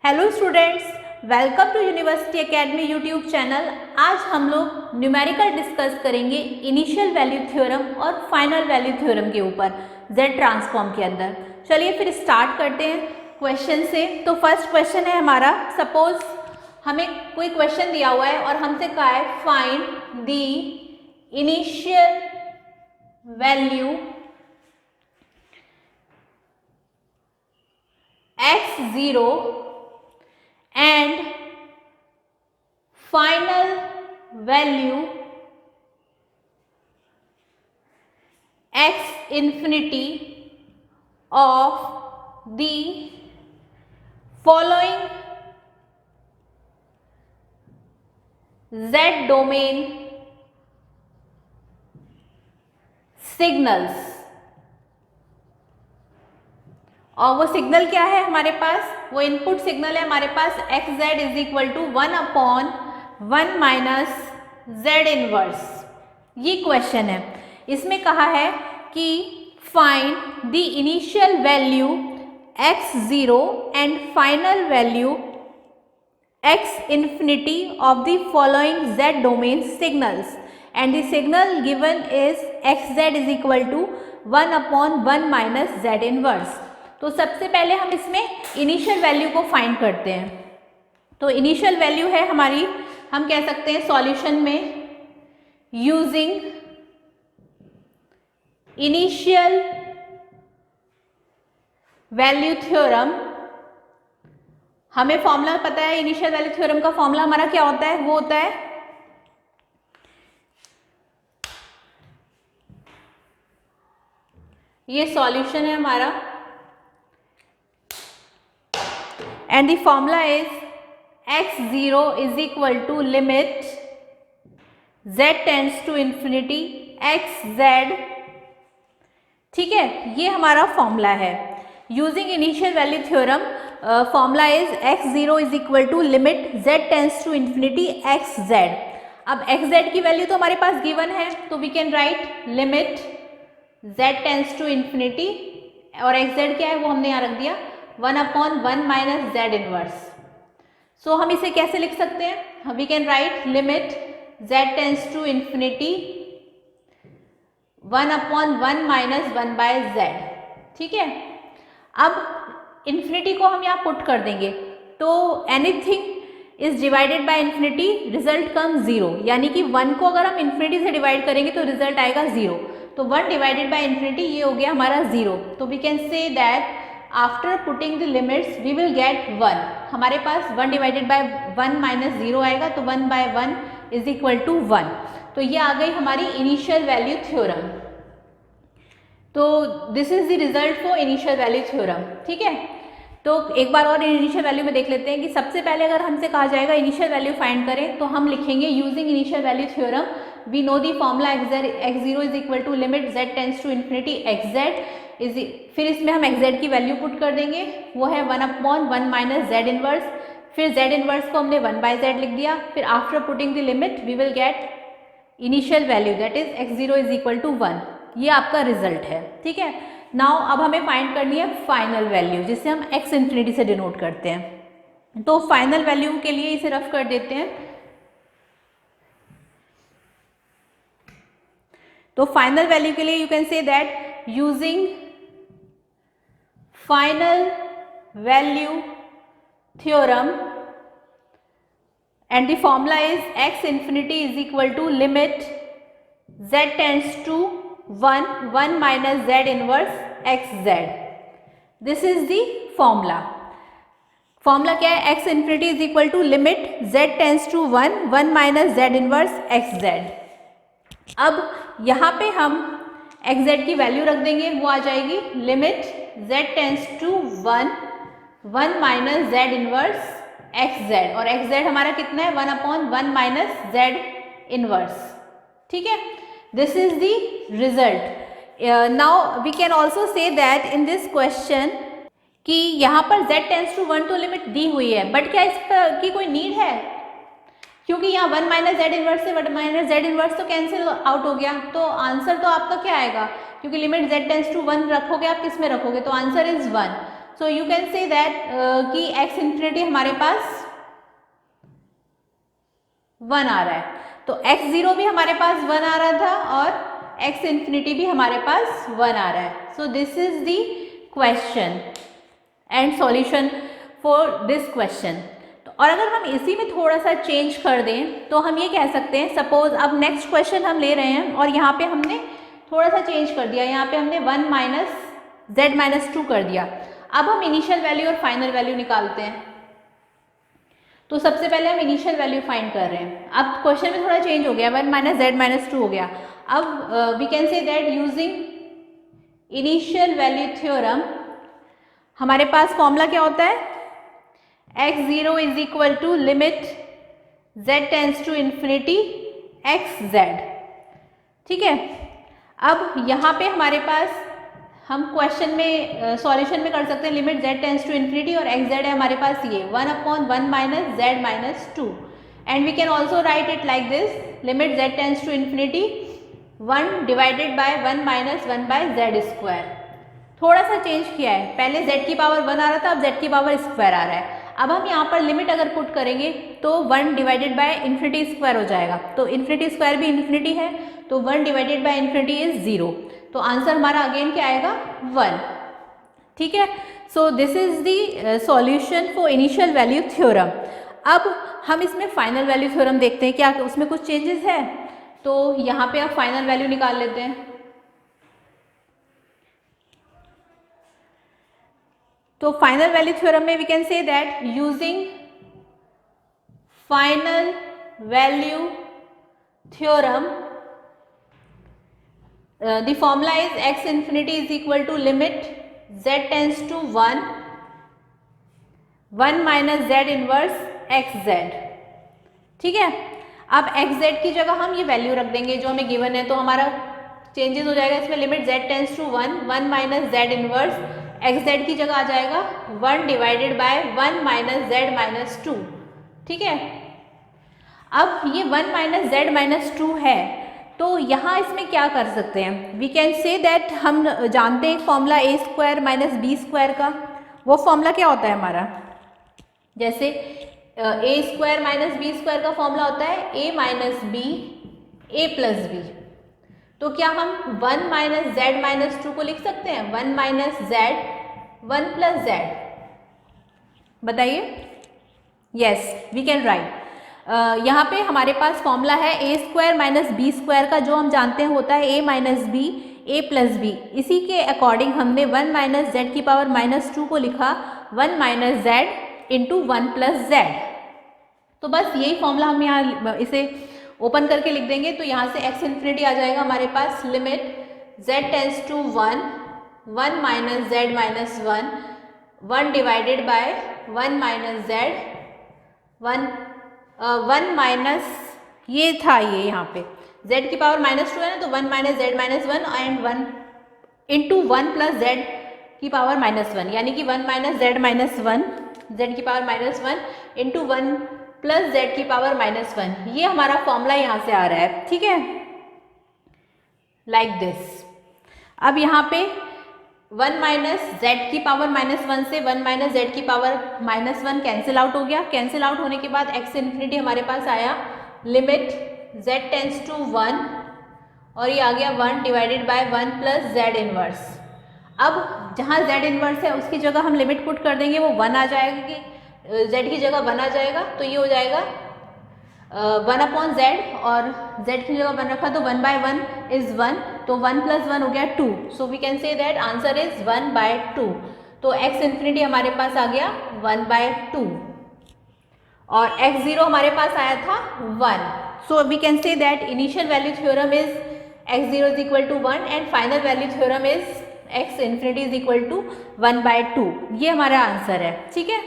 Hello students, welcome to university academy YouTube channel. आज हम लोग न्यूमेरिकल डिस्कस करेंगे इनिशियल वैल्यू थ्योरम और फाइनल वैल्यू थ्योरम के ऊपर जेड ट्रांसफॉर्म के अंदर। चलिए फिर स्टार्ट करते हैं क्वेश्चन से। तो फर्स्ट क्वेश्चन है हमारा, सपोज हमें कोई क्वेश्चन दिया हुआ है और हमसे कहा है find the initial value x0 and final value x infinity of the following z domain signals। और वो सिग्नल क्या है हमारे पास, वो इनपुट सिग्नल है हमारे पास x z is equal to 1/1 minus z inverse. ये क्वेश्चन है, इसमें कहा है कि find the initial value x0 and final value x infinity of the following z domain signals and the signal given is xz is equal to 1/1 minus z inverse। तो सबसे पहले हम इसमें इनिशियल वैल्यू को फाइंड करते हैं। तो initial value है हमारी, हम कह सकते हैं सॉल्यूशन में यूजिंग इनिशियल वैल्यू थ्योरम। हमें फॉर्मूला पता है, इनिशियल वैल्यू थ्योरम का फॉर्मूला हमारा क्या होता है, वो होता है ये सॉल्यूशन है हमारा and the formula is x0 is equal to limit z tends to infinity xz। ठीक है, ये हमारा फॉर्मूला है using initial value theorem. Formula is x0 is equal to limit z tends to infinity xz। अब xz की value तो हमारे पास गिवन है, तो we can write limit z tends to infinity और xz क्या है वो हमने यहाँ रख दिया 1/1 माइनस जेड इनवर्स। सो हम इसे कैसे लिख सकते हैं, we can write limit z tends to infinity 1/1 minus 1/z। ठीक है, अब इंफिनिटी को हम यहाँ पुट कर देंगे तो anything is divided by infinity result come 0, यानी कि 1 को अगर हम इंफिनिटी से डिवाइड करेंगे तो रिजल्ट आएगा 0। तो 1 डिवाइडेड बाय इंफिनिटी ये हो गया हमारा 0। तो we can say that after putting the limits we will get 1। हमारे पास 1 डिवाइडेड बाय 1 माइनस 0 आएगा, तो 1/1 इज इक्वल टू 1। तो ये आ गई हमारी इनिशियल वैल्यू थ्योरम। तो this is the result for initial value theorem. ठीक है, तो एक बार और इनिशियल वैल्यू में देख लेते हैं कि सबसे पहले अगर हमसे कहा जाएगा इनिशियल वैल्यू फाइंड करें तो हम लिखेंगे using initial value theorem we know the formula x0 is equal to limit z tends to infinity xz is, फिर इसमें हम xz की वैल्यू पुट कर देंगे, वो है 1/1 माइनस z इनवर्स। फिर z इनवर्स को हमने 1/z लिख दिया, फिर after putting the limit we will get initial value that is x0 is equal to 1। ये आपका रिजल्ट है। ठीक है, नाउ अब हमें फाइंड करनी है फाइनल वैल्यू, जिसे हम x इन्फिनिटी से डिनोट करते हैं। तो फाइनल वैल्यू के लिए इसे रफ कर देते हैं। तो फाइनल वैल्यू के लिए you can say that using final value theorem and the formula is x infinity is equal to limit z tends to 1 minus z inverse xz। this is the formula। Formula क्या है, x infinity is equal to limit z tends to 1 minus z inverse xz। अब यहाँ पे हम xz की value रख देंगे, वो आ जाएगी limit z tends to 1 minus z inverse xz, और xz हमारा कितना है 1/1 माइनस z इनवर्स। ठीक है, this is the result. Now we can also say that in this question कि यहाँ पर z टेंस टू 1 तो लिमिट दी हुई है, बट क्या इसकी कोई नीड है, क्योंकि यहाँ 1 माइनस जेड इनवर्स से 1 माइनस जेड इनवर्स तो कैंसिल आउट हो गया। तो आंसर तो आपका क्या आएगा, क्योंकि लिमिट z टेंस टू 1 रखोगे आप, किस में रखोगे, तो answer is 1। So you can say that कि एक्स इन्फिनिटी हमारे पास 1 आ रहा है, तो x0 भी हमारे पास 1 आ रहा था और x इन्फिनिटी भी हमारे पास 1 आ रहा है. सो this is the question and solution for this question. और अगर हम इसी में थोड़ा सा चेंज कर दें तो हम ये कह सकते हैं, सपोज अब नेक्स्ट क्वेश्चन हम ले रहे हैं और यहाँ पे हमने थोड़ा सा चेंज कर दिया, यहाँ पे हमने 1 माइनस z माइनस 2 कर दिया. अब हम इनिशियल वैल्यू और फाइनल वैल्यू निकालते हैं. तो सबसे पहले हम इनिशियल वैल्यू फाइंड कर रहे हैं. अब क्वेश्चन में थोड़ा चेंज हो गया, 1 माइनस z माइनस 2 हो गया. अब we can say that using initial value theorem हमारे पास फॉर्मूला क्या होता है, x0 is equal to limit z tends to infinity xz. ठीक है. अब यहाँ पे हमारे पास हम क्वेश्चन में सॉल्यूशन में कर सकते हैं limit z tends to infinity और xz है हमारे पास ये 1/1 minus z minus 2 and we can also write it like this limit z tends to infinity 1 divided by 1 minus 1 by z square. थोड़ा सा चेंज किया है, पहले z की पावर 1 आ रहा था, अब z की पावर स्क्वायर आ रहा है. अब हम यहाँ पर लिमिट अगर पुट करेंगे तो 1 डिवाइडेड बाय इन्फिनिटी स्क्वायर हो जाएगा, तो इन्फिनिटी स्क्वायर भी इन्फिनिटी है, तो 1 डिवाइडेड बाय इन्फिनिटी इज 0. तो आंसर हमारा अगेन क्या आएगा 1. ठीक है. सो this is the solution for initial value theorem. अब हम इसमें फाइनल वैल्यू थ्योरम देखते हैं, क्या उसमें कुछ चेंजेस है. तो यहाँ पे आप फाइनल वैल्यू निकाल लेते हैं. तो फाइनल वैल्यू थ्योरम में we can say that using final value theorem the formula is x infinity is equal to limit z tends to 1 minus z inverse xz. ठीक है. अब xz की जगह हम ये वैल्यू रख देंगे जो हमें गिवन है, तो हमारा चेंजेस हो जाएगा इसमें, limit z tends to 1 minus z inverse xz की जगह आ जाएगा 1 divided by 1 minus z minus 2. ठीक है. अब ये 1 माइनस z माइनस 2 है, तो यहाँ इसमें क्या कर सकते हैं, वी कैन से दैट हम जानते हैं फॉर्मूला ए स्क्वायर माइनस बी स्क्वायर का. वो फॉर्मूला क्या होता है हमारा, जैसे ए स्क्वायर माइनस बी स्क्वायर का फॉर्मूला होता है a minus b a plus B. तो क्या हम 1 माइनस जेड माइनस 2 को लिख सकते हैं 1 माइनस जेड 1 प्लस जेड. बताइए. Yes, we can write. यहाँ पे हमारे पास फॉर्मूला है a square minus b square का, जो हम जानते हैं होता है a minus b a plus b. इसी के अकॉर्डिंग हमने 1 माइनस जेड की पावर माइनस 2 को लिखा 1 minus z into 1 plus z. तो बस यही फॉर्मूला हम यहाँ इसे ओपन करके लिख देंगे, तो यहाँ से x इन्फिनिटी आ जाएगा हमारे पास limit z tends to 1 minus z minus 1 divided by 1 minus z 1 minus ये था, ये यहाँ पे z की पावर माइनस 2 है ना, तो 1 minus z minus 1 and 1 into 1 plus Z की पावर माइनस 1, यानी कि 1 माइनस जेड माइनस 1 जेड की power minus 1 into 1 plus Z की पावर माइनस 1. ये हमारा फॉर्मूला यहाँ से आ रहा है. ठीक है, लाइक दिस. अब यहाँ पे 1 माइनस जेड की पावर माइनस 1 से 1 माइनस जेड की पावर माइनस 1 कैंसिल आउट हो गया. कैंसिल आउट होने के बाद x इन्फिनिटी हमारे पास आया लिमिट z टेंस टू 1 और ये आ गया 1 divided by 1 plus Z inverse. अब जहाँ z इनवर्स है उसकी जगह हम लिमिट पुट कर देंगे, वो 1 आ जाएगा, कि z की जगह 1 आ जाएगा, तो ये हो जाएगा 1/z और z की जगह 1 रखा तो 1/1 इज 1, तो 1 प्लस 1 हो गया 2. So we can say that answer is 1/2. तो x इन्फिनिटी हमारे पास आ गया 1/2 और x0 हमारे पास आया था 1. So we can say that initial value theorem is x0 is equal to 1 and final value theorem is x infinity is equal to 1/2. ये हमारा आंसर है. ठीक है.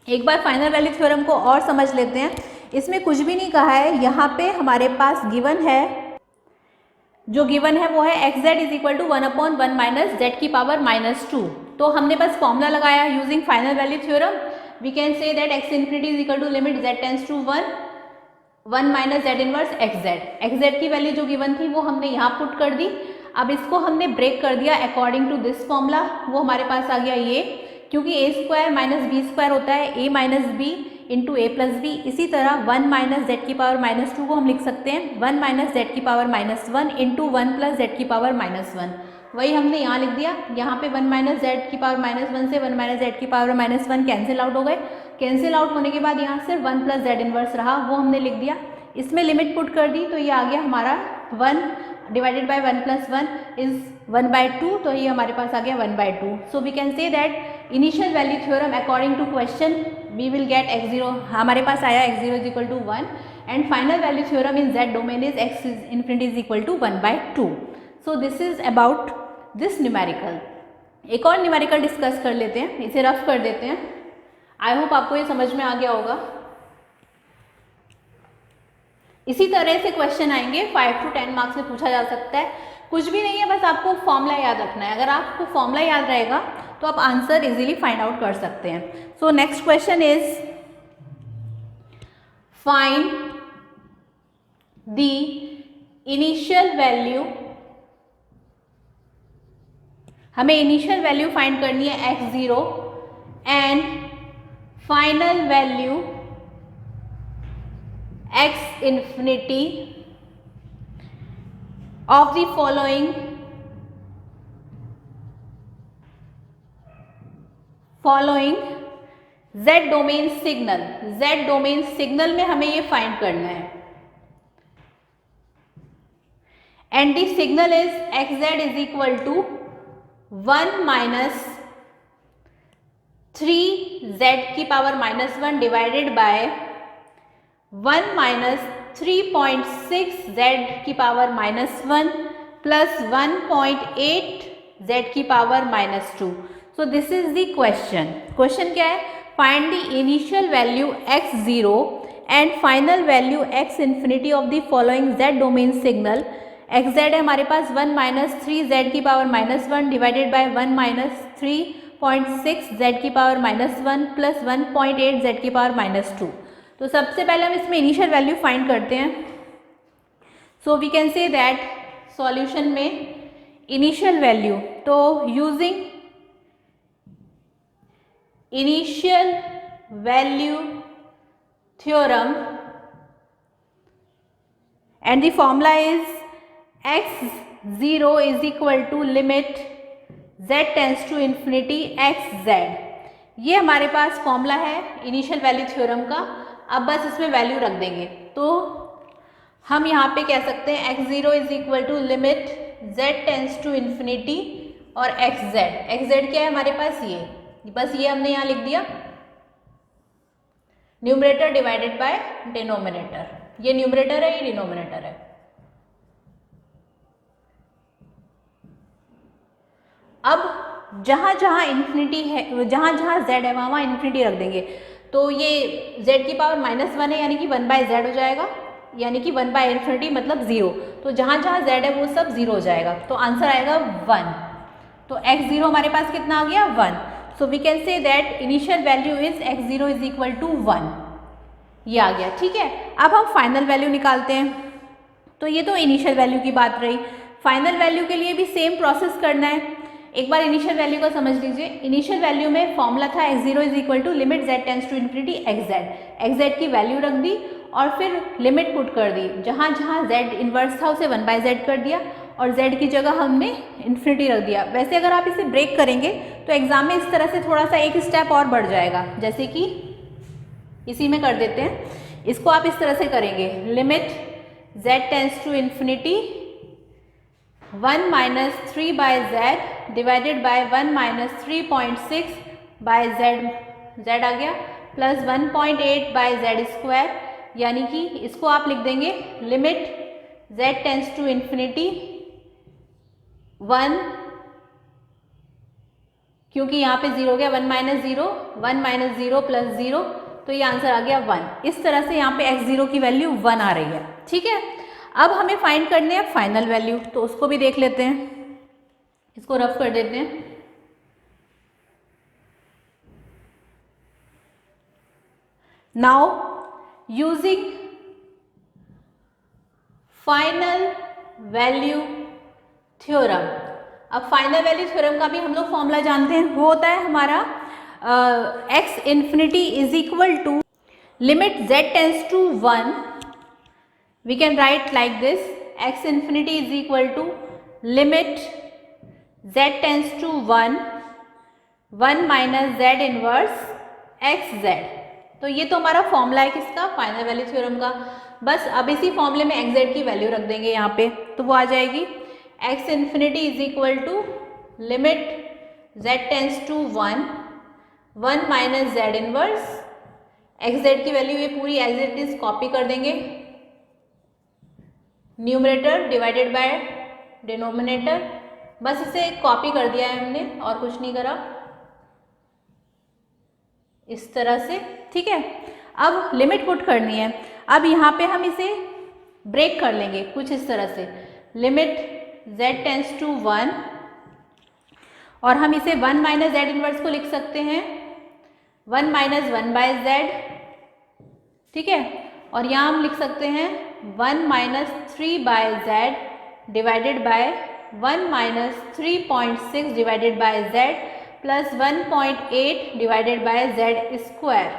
एक बार फाइनल वैल्यू थ्योरम को और समझ लेते हैं. इसमें कुछ भी नहीं कहा है, यहाँ पे हमारे पास गिवन है, जो गिवन है वो है xz is equal to 1/1 minus z की पावर माइनस 2. तो हमने बस फॉर्मूला लगाया using final value theorem. We can say that x infinity is equal to limit z tends to 1 minus z inverse xz की वैल्यू जो गिवन थी वो हमने यहाँ पुट कर दी. अब इसको हमने ब्रेक कर दिया अकॉर्डिंग टू दिस फॉर्मूला, वो हमारे पास आ गया ये क्योंकि ए स्क्वायर माइनस बी स्क्वायर होता है a minus B into A plus b. इसी तरह 1 माइनस जेड की पावर माइनस 2 को हम लिख सकते हैं 1 माइनस जेड की power minus 1 into 1 plus Z की पावर माइनस 1। वही हमने यहाँ लिख दिया। यहाँ पे 1 माइनस जेड की पावर माइनस 1 से 1 माइनस जेड की पावर माइनस 1 कैंसिल आउट हो गए। कैंसिल आउट होने के बाद यहाँ सिर्फ 1 प्लस जेड इनवर्स रहा, वो हमने लिख दिया। इसमें लिमिट पुट कर दी तो ये आ गया हमारा 1 डिवाइडेड बाय 1 प्लस 1 इज 1/2, तो ये हमारे पास आ गया 1/2। So we can say that initial value theorem according to question we will get x0, हमारे पास आया x0 is equal to 1 and final value theorem in z domain is x infinity is equal to 1/2। So this is about this numerical. एक और numerical discuss कर लेते हैं, इसे rough कर देते हैं। आई होप आपको ये समझ में आ गया होगा। इसी तरह से क्वेश्चन आएंगे 5 to 10 मार्क्स में पूछा जा सकता है। कुछ भी नहीं है, बस आपको फॉर्मूला याद रखना है। अगर आपको फॉर्मूला याद रहेगा तो आप आंसर इजीली फाइंड आउट कर सकते हैं। So next question is find the initial value. हमें इनिशियल वैल्यू फाइंड करनी है x0 and final value x infinity of the following z domain signal. z domain signal में हमें ये फाइंड करना है and the signal is xz is equal to 1 minus 3z की power minus 1 divided by 1 minus 3.6 z की power minus 1 plus 1.8 z की power minus 2। So this is the question. Question क्या है? Find the initial value x0 and final value x infinity of the following z domain signal. xz है हमारे पास 1 minus 3z की power minus 1 divided by 1 minus 3.6 z की power minus 1 plus 1.8 z की power minus 2। तो सबसे पहले हम इसमें इनिशियल वैल्यू फाइंड करते हैं। So we can say that solution में इनिशियल वैल्यू, तो using initial value theorem and the formula is x0 is equal to limit z tends to infinity xz। ये हमारे पास फॉर्मूला है इनिशियल वैल्यू थ्योरम का। अब बस इसमें वैल्यू रख देंगे तो हम यहाँ पे कह सकते हैं x0 is equal to limit z tends to infinity और xz क्या है हमारे पास, ये बस ये हमने यहाँ लिख दिया न्यूमरेटर डिवाइडेड बाय डिनोमिनेटर। ये न्यूमरेटर है, ये डिनोमिनेटर है। अब जहाँ जहाँ इन्फिनिटी है, जहाँ जहाँ z है वहाँ इन्फिनिटी रख देंगे। तो ये z की पावर माइनस 1 है यानी कि 1/z हो जाएगा, यानी कि 1/∞ मतलब 0। तो जहाँ जहाँ z है वो सब 0 हो जाएगा, तो आंसर आएगा 1। तो x0 हमारे पास कितना आ गया 1। So we can say that initial value is x0 is equal to 1। ये आ गया, ठीक है। अब हम फाइनल वैल्यू निकालते हैं। तो ये तो इनिशियल वैल्यू की बात रही। फाइनल वैल्यू के लिए भी सेम प्रोसेस करना है। एक बार इनिशियल वैल्यू को समझ लीजिए। इनिशियल वैल्यू में फॉर्मूला था x0 is equal to limit z tends to infinity xz की वैल्यू रख दी और फिर लिमिट पुट कर दी। जहाँ जहाँ z इन्वर्स था उसे 1/z कर दिया और z की जगह हमने इन्फिनिटी रख दिया। वैसे अगर आप इसे ब्रेक करेंगे तो एग्जाम में इस तरह से थोड़ा सा एक स्टेप और बढ़ जाएगा, जैसे कि इसी में कर देते हैं। इसको आप इस तरह से करेंगे limit z tends to infinity 1 minus 3/z divided by 1 minus 3.6 by z आ गया प्लस 1.8/z², यानी कि इसको आप लिख देंगे limit z tends to infinity 1, क्योंकि यहाँ पे 0 हो गया 1 माइनस 0 1 माइनस 0 प्लस 0, तो ये आंसर आ गया 1। इस तरह से यहाँ पे x0 की वैल्यू 1 आ रही है, ठीक है। अब हमें फाइंड करने हैं फाइनल वैल्यू, तो उसको भी देख लेते हैं। इसको रफ कर देते हैं। Now using final value theorem. अब फाइनल वैल्यू थ्योरम का भी हम लोग फॉर्मूला जानते हैं, वो होता है हमारा x infinity is equal to limit z tends to 1, we can write like this, x infinity is equal to limit z tends to 1 minus z inverse xz। तो ये तो हमारा फॉर्मूला है किसका, फाइनल वैल्यू थ्योरम का। बस अब इसी फॉर्मूले में xz की वैल्यू रख देंगे यहाँ पे, तो वो आ जाएगी x infinity is equal to limit z tends to 1 minus z inverse xz की वैल्यू ये पूरी एज इट इज कॉपी कर देंगे, न्यूमरेटर डिवाइडेड बाय डिनोमिनेटर, बस इसे कॉपी कर दिया है हमने और कुछ नहीं करा, इस तरह से, ठीक है। अब लिमिट पुट करनी है, अब यहाँ पे हम इसे ब्रेक कर लेंगे कुछ इस तरह से, लिमिट z टेंस टू 1 और हम इसे 1 माइनस z इनवर्स को लिख सकते हैं 1 माइनस 1 बाय z, ठीक है। और यहाँ हम लिख सकते हैं 1 minus 3 by z divided by 1 minus 3.6 divided by z plus 1.8 divided by z square,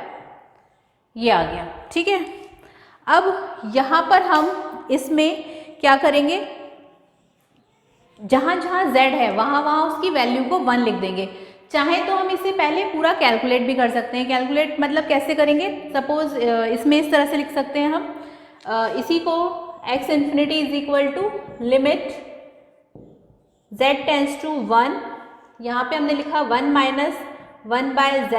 ये आ गया, ठीक है। अब यहाँ पर हम इसमें क्या करेंगे, जहाँ जहाँ z है वहाँ वहाँ उसकी वैल्यू को 1 लिख देंगे। चाहे तो हम इसे पहले पूरा कैलकुलेट भी कर सकते हैं, कैलकुलेट मतलब कैसे करेंगे, सपोज इसमें इस तरह से लिख सकते हैं हम, इसी को x infinity is equal to limit z tends to 1, यहाँ पे हमने लिखा 1 minus 1 by z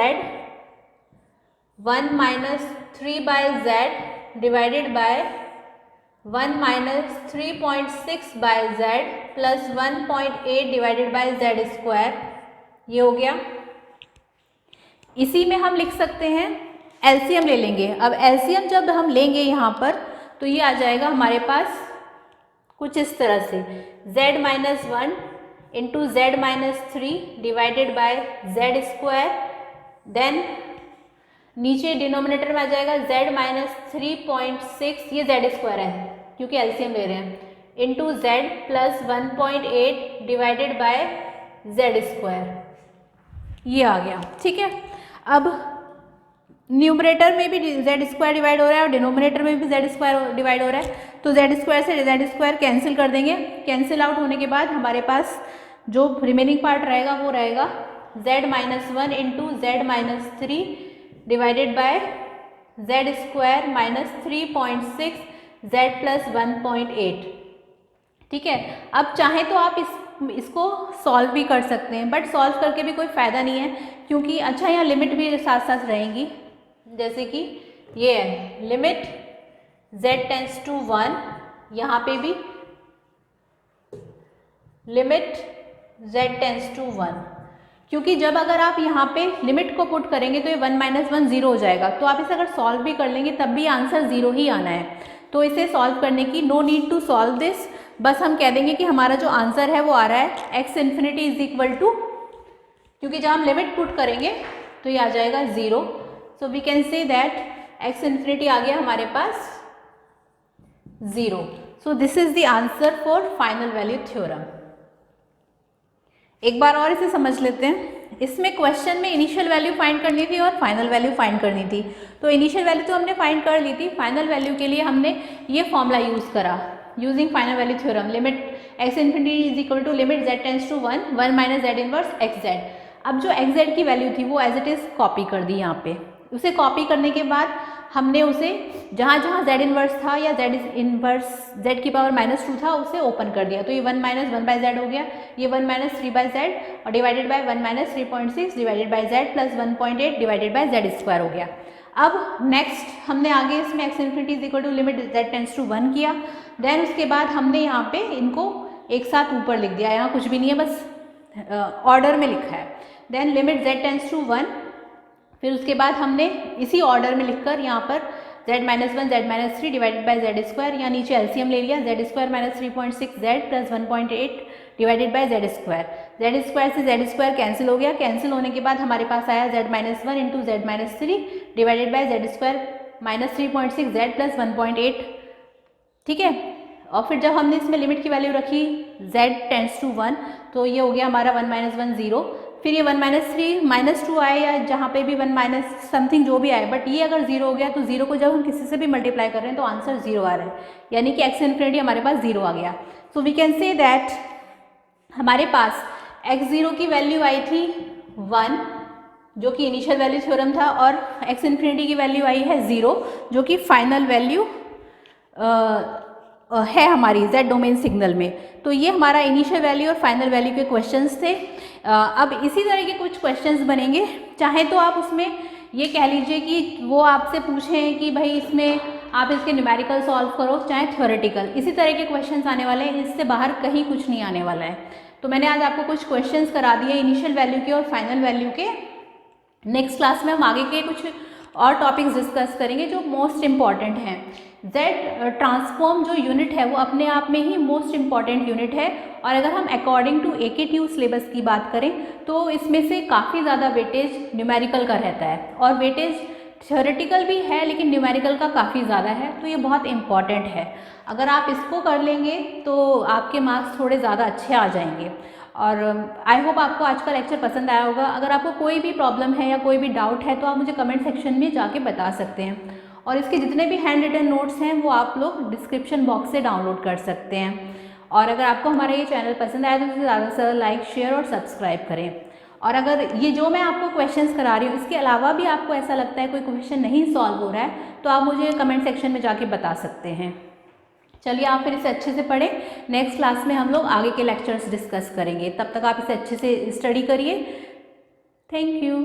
1 minus 3 by z divided by 1 minus 3.6 by z plus 1.8 divided by z square, ये हो गया। इसी में हम लिख सकते हैं एलसीएम ले लेंगे। अब एलसीएम जब हम लेंगे यहाँ पर तो ये आ जाएगा हमारे पास कुछ इस तरह से, z minus 1 into z minus 3 divided by z square, then नीचे डिनोमिनेटर में आ जाएगा z माइनस 3.6, ये z स्क्वायर है क्योंकि एलसीएम ले रहे हैं, into z plus 1.8 divided by z square, ये आ गया, ठीक है। अब न्यूमरेटर में भी z स्क्वायर डिवाइड हो रहा है और डिनोमिनेटर में भी z स्क्वायर डिवाइड हो रहा है, तो z स्क्वायर से z स्क्वायर कैंसिल कर देंगे। कैंसिल आउट होने के बाद हमारे पास जो रिमेनिंग पार्ट रहेगा वो रहेगा z minus 1 into z minus 3 divided by z square minus 3.6 z plus 1.8, ठीक है। अब चाहे तो आप इसको सॉल्व भी कर सकते हैं, बट सॉल्व करके भी कोई फ़ायदा नहीं है क्योंकि अच्छा यहाँ लिमिट भी साथ साथ रहेंगी, जैसे कि ये है लिमिट z टेंस टू 1, यहाँ पे भी लिमिट z टेंस टू 1, क्योंकि जब अगर आप यहाँ पे लिमिट को पुट करेंगे तो ये 1 माइनस 1 0 हो जाएगा, तो आप इसे अगर सॉल्व भी कर लेंगे तब भी आंसर 0 ही आना है। तो इसे सॉल्व करने की no need to solve this, बस हम कह देंगे कि हमारा जो आंसर है वो आ रहा है x infinity is equal to, क्योंकि जब हम लिमिट पुट करेंगे तो ये आ जाएगा 0, so we can say that x infinity आ गया हमारे पास 0। So this is the answer for final value theorem. एक बार और इसे समझ लेते हैं। इसमें क्वेश्चन में इनिशियल वैल्यू फाइंड करनी थी और फाइनल वैल्यू फाइंड करनी थी, तो इनिशियल वैल्यू तो हमने फाइंड कर ली थी, फाइनल वैल्यू के लिए हमने ये फॉर्मूला यूज़ करा, using final value theorem, limit x infinity is equal to limit z tends to 1 minus z inverse xz। अब जो xz की वैल्यू थी वो एज इट इज़ कॉपी कर दी यहाँ पे, उसे कॉपी करने के बाद हमने उसे जहाँ जहाँ z इनवर्स था या z इनवर्स z की पावर माइनस 2 था उसे ओपन कर दिया, तो ये 1 माइनस 1 बाय z हो गया, ये 1 माइनस 3 बाय z और divided by 1 minus 3.6 divided by z plus 1.8 divided by z square हो गया। अब नेक्स्ट हमने आगे इसमें x infinity is equal to limit z tends to 1 किया, देन उसके बाद हमने यहाँ पे इनको एक साथ ऊपर लिख दिया, यहाँ कुछ भी नहीं है, बस ऑर्डर में लिखा है, then limit z tends to 1, फिर उसके बाद हमने इसी ऑर्डर में लिखकर यहाँ पर z minus 1 z minus 3 divided by z square, या नीचे एलसीएम ले लिया, z square minus 3.6 z plus 1.8 divided by z square, z square से z स्क्वायर कैंसिल हो गया, कैंसिल होने के बाद हमारे पास आया z minus 1 into z minus 3 divided by z square minus 3.6 z plus 1.8, ठीक है। और फिर जब हमने इसमें लिमिट की वैल्यू रखी z टेंस टू 1 तो ये हो गया हमारा 1 माइनस 1 0, फिर ये 1 - 3 -2 आए या जहाँ पे भी 1 माइनस समथिंग जो भी आए, बट ये अगर 0 हो गया तो 0 को जब हम किसी से भी मल्टीप्लाई कर रहे हैं तो आंसर 0 आ रहा है, यानी कि x इन्फिनिटी हमारे पास 0 आ गया। So we can say that हमारे पास x0 की वैल्यू आई थी 1 जो कि इनिशियल वैल्यू थ्योरम था, और x इन्फिनिटी की वैल्यू आई है 0 जो कि फाइनल वैल्यू है हमारी z डोमेन सिग्नल में। तो ये हमारा इनिशियल वैल्यू और फाइनल वैल्यू के क्वेश्चंस थे। अब इसी तरह के कुछ क्वेश्चंस बनेंगे, चाहे तो आप उसमें ये कह लीजिए कि वो आपसे पूछें कि भाई इसमें आप इसके न्यूमेरिकल सॉल्व करो, चाहे थ्योरेटिकल, इसी तरह के क्वेश्चंस आने वाले हैं, इससे बाहर कहीं कुछ नहीं आने वाला है। तो मैंने आज आपको कुछ क्वेश्चंस करा दिए इनिशियल वैल्यू के और फाइनल वैल्यू के। नेक्स्ट क्लास में हम आगे के कुछ और टॉपिक्स डिस्कस करेंगे जो मोस्ट इम्पॉर्टेंट हैं। जेड ट्रांसफॉर्म जो यूनिट है वो अपने आप में ही मोस्ट इम्पॉर्टेंट यूनिट है, और अगर हम अकॉर्डिंग टू AKTU सिलेबस की बात करें तो इसमें से काफ़ी ज़्यादा वेटेज न्यूमेरिकल का रहता है, और वेटेज थ्योरेटिकल भी है लेकिन न्यूमेरिकल का काफ़ी ज़्यादा है, तो ये बहुत इम्पॉर्टेंट है। अगर आप इसको कर लेंगे तो आपके मार्क्स थोड़े ज़्यादा अच्छे आ जाएंगे। और आई होप आपको आज का लेक्चर पसंद आया होगा। अगर आपको कोई भी प्रॉब्लम है या कोई भी डाउट है तो आप मुझे कमेंट सेक्शन में जाके बता सकते हैं, और इसके जितने भी हैंड रिटन नोट्स हैं वो आप लोग डिस्क्रिप्शन बॉक्स से डाउनलोड कर सकते हैं। और अगर आपको हमारा ये चैनल पसंद आया तो इसे ज़्यादा से ज़्यादा लाइक, शेयर और सब्सक्राइब करें। और अगर ये जो मैं आपको क्वेश्चंस करा रही हूँ इसके अलावा भी आपको ऐसा लगता है कोई क्वेश्चन नहीं सॉल्व हो रहा है तो आप मुझे कमेंट सेक्शन में जाके बता सकते हैं। चलिए आप फिर इसे अच्छे से पढ़ें, नेक्स्ट क्लास में हम लोग आगे के लेक्चर्स डिस्कस करेंगे, तब तक आप इसे अच्छे से स्टडी करिए। Thank you.